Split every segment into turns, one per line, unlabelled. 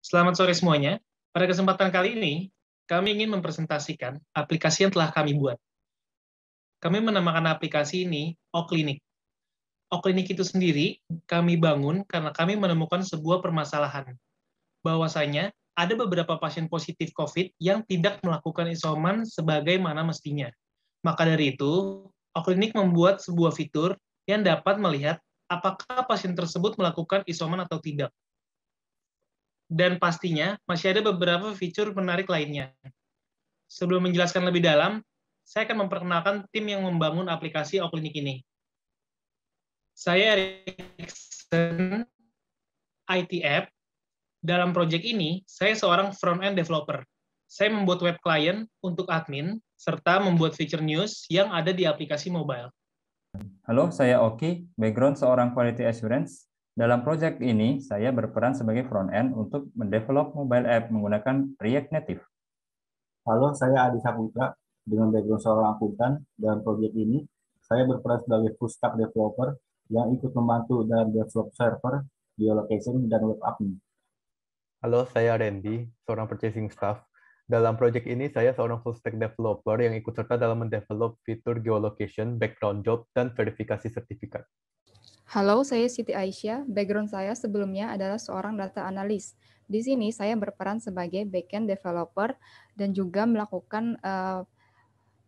Selamat sore semuanya. Pada kesempatan kali ini, kami ingin mempresentasikan aplikasi yang telah kami buat. Kami menamakan aplikasi ini O-Klinik. O-Klinik itu sendiri kami bangun karena kami menemukan sebuah permasalahan, bahwasanya ada beberapa pasien positif COVID yang tidak melakukan isoman sebagaimana mestinya. Maka dari itu, O-Klinik membuat sebuah fitur yang dapat melihat apakah pasien tersebut melakukan isoman atau tidak. Dan pastinya masih ada beberapa fitur menarik lainnya. Sebelum menjelaskan lebih dalam, saya akan memperkenalkan tim yang membangun aplikasi O-Klinik ini. Saya Erikson, IT App. Dalam proyek ini, saya seorang front-end developer. Saya membuat web client untuk admin, serta membuat feature news yang ada di aplikasi mobile.
Halo, saya Oki, background seorang Quality Assurance. Dalam proyek ini, saya berperan sebagai front-end untuk mendevelop mobile app menggunakan React Native.
Halo, saya Adi Saputra, dengan background seorang akuntan. Dalam proyek ini, saya berperan sebagai full stack developer yang ikut membantu dalam develop server, geolocation, dan web admin.
Halo, saya Randy, seorang purchasing staff. Dalam proyek ini, saya seorang full stack developer yang ikut serta dalam mendevelop fitur geolocation, background job, dan verifikasi sertifikat.
Halo, saya Siti Aisyah. Background saya sebelumnya adalah seorang data analis. Di sini saya berperan sebagai backend developer dan juga melakukan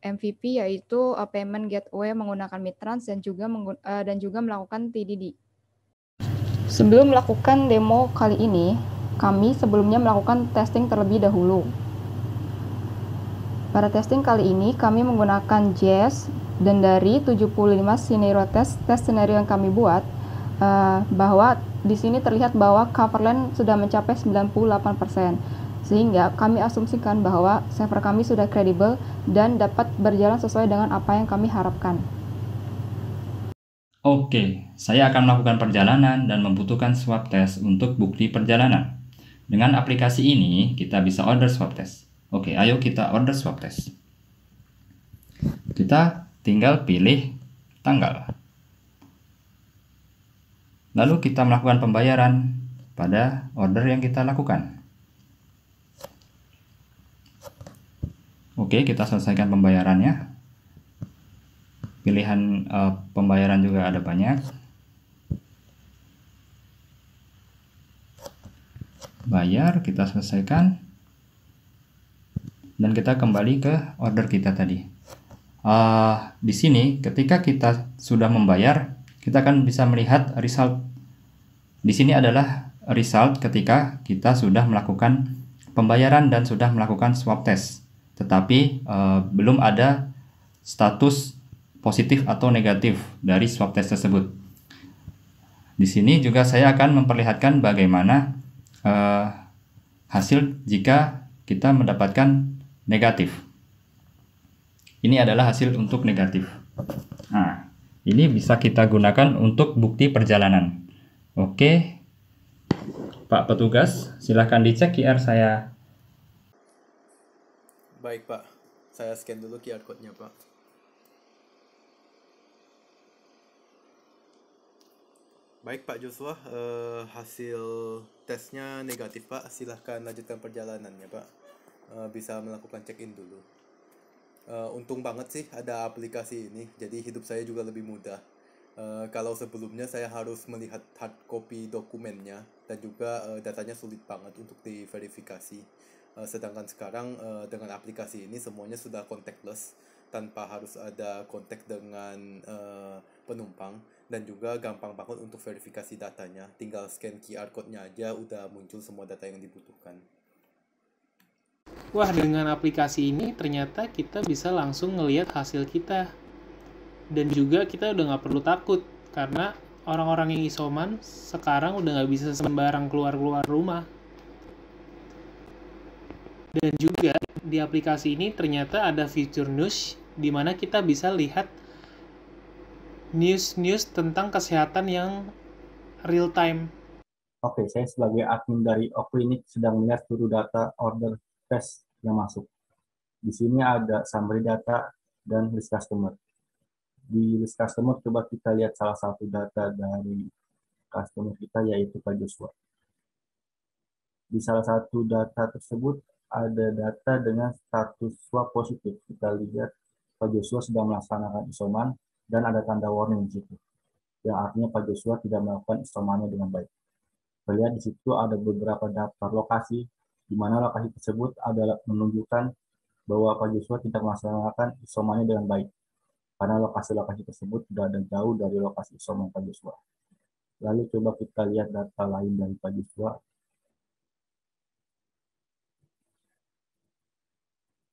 MVP, yaitu payment gateway menggunakan Mitrans dan juga melakukan TDD. Sebelum melakukan demo kali ini, kami sebelumnya melakukan testing terlebih dahulu. Pada testing kali ini, kami menggunakan Jest, dan dari 75 scenario tes scenario yang kami buat, bahwa di sini terlihat bahwa coverland sudah mencapai 98%, sehingga kami asumsikan bahwa server kami sudah kredibel dan dapat berjalan sesuai dengan apa yang kami harapkan.
Oke, saya akan melakukan perjalanan dan membutuhkan swab test untuk bukti perjalanan. Dengan aplikasi ini, kita bisa order swab test. Oke, ayo kita order swab test. Kita tinggal pilih tanggal. Lalu kita melakukan pembayaran pada order yang kita lakukan. Oke, kita selesaikan pembayarannya. Pilihan pembayaran juga ada banyak. Bayar, kita selesaikan. Dan kita kembali ke order kita tadi. Di sini, ketika kita sudah membayar, kita akan bisa melihat result. Di sini adalah result ketika kita sudah melakukan pembayaran dan sudah melakukan swab test. Tetapi belum ada status positif atau negatif dari swab test tersebut. Di sini juga saya akan memperlihatkan bagaimana hasil jika kita mendapatkan negatif. Ini adalah hasil untuk negatif. Nah, ini bisa kita gunakan untuk bukti perjalanan. Oke, Pak petugas, silahkan dicek QR saya.
Baik, Pak. Saya scan dulu QR code-nya, Pak. Baik, Pak Joshua, hasil tesnya negatif, Pak. Silahkan lanjutkan perjalanannya, Pak. Bisa melakukan check-in dulu. Untung banget sih ada aplikasi ini, jadi hidup saya juga lebih mudah. Kalau sebelumnya saya harus melihat hard copy dokumennya, dan juga datanya sulit banget untuk diverifikasi. Sedangkan sekarang dengan aplikasi ini semuanya sudah contactless, tanpa harus ada kontak dengan penumpang, dan juga gampang banget untuk verifikasi datanya. Tinggal scan QR code-nya aja udah muncul semua data yang dibutuhkan.
Wah, dengan aplikasi ini ternyata kita bisa langsung ngelihat hasil kita. Dan juga kita udah nggak perlu takut, karena orang-orang yang isoman sekarang udah nggak bisa sembarang keluar-keluar rumah. Dan juga di aplikasi ini ternyata ada fitur news, di mana kita bisa lihat news tentang kesehatan yang real time.
Oke, saya sebagai admin dari O-Klinik sedang melihat seluruh data order test yang masuk. Di sini ada summary data dan list customer. Di list customer, coba kita lihat salah satu data dari customer kita, yaitu Pak Joshua. Di salah satu data tersebut ada data dengan status swab positif. Kita lihat Pak Joshua sedang melaksanakan isoman dan ada tanda warning di situ, yang artinya Pak Joshua tidak melakukan isomannya dengan baik. Terlihat di situ ada beberapa daftar lokasi, di mana lokasi tersebut adalah menunjukkan bahwa Pak Joshua tidak melaksanakan isomannya dengan baik, karena lokasi-lokasi tersebut berada jauh dari lokasi isoman Pak Joshua. Lalu coba kita lihat data lain dari Pak Joshua.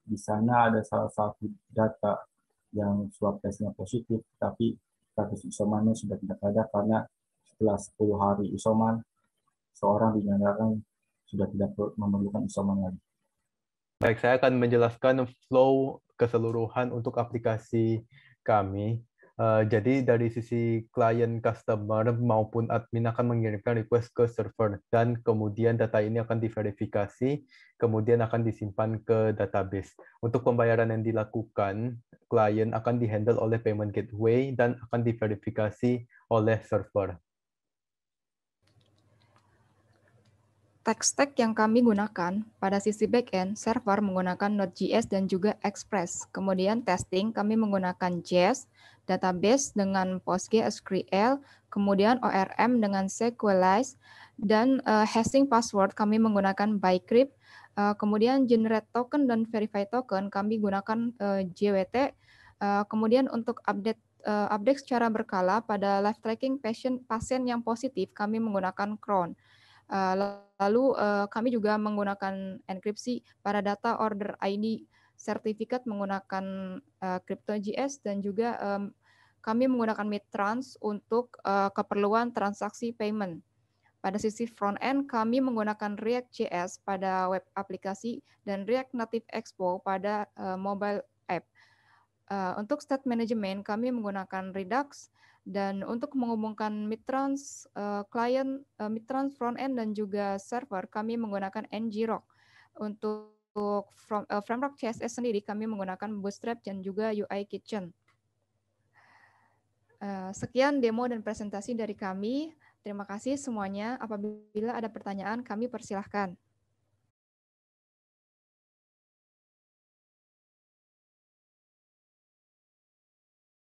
Di sana ada salah satu data yang swab testnya positif, tapi status isomannya sudah tidak ada karena setelah 10 hari isoman, seorang dinyatakan sudah tidak memerlukan isoman lagi.
Baik, saya akan menjelaskan flow keseluruhan untuk aplikasi kami. Jadi dari sisi klien, customer, maupun admin akan mengirimkan request ke server, dan kemudian data ini akan diverifikasi, kemudian akan disimpan ke database. Untuk pembayaran yang dilakukan, klien akan dihandle oleh payment gateway dan akan diverifikasi oleh server.
Tech stack yang kami gunakan pada sisi backend, server menggunakan Node.js dan juga Express. Kemudian testing kami menggunakan Jest, database dengan PostgreSQL, kemudian ORM dengan SQLite, dan hashing password kami menggunakan Bcrypt. Kemudian generate token dan verify token kami gunakan JWT. Kemudian untuk update secara berkala pada live tracking pasien yang positif kami menggunakan cron. Lalu kami juga menggunakan enkripsi pada data order ID sertifikat menggunakan Crypto.js, dan juga kami menggunakan Midtrans untuk keperluan transaksi payment. Pada sisi front-end, kami menggunakan React.js pada web aplikasi dan React Native Expo pada mobile app. Untuk state management, kami menggunakan Redux, dan untuk menghubungkan Midtrans client, Midtrans front-end dan juga server, kami menggunakan ngrok. Untuk framework CSS sendiri, kami menggunakan Bootstrap dan juga UI Kitchen. Sekian demo dan presentasi dari kami. Terima kasih semuanya. Apabila ada pertanyaan, kami persilahkan.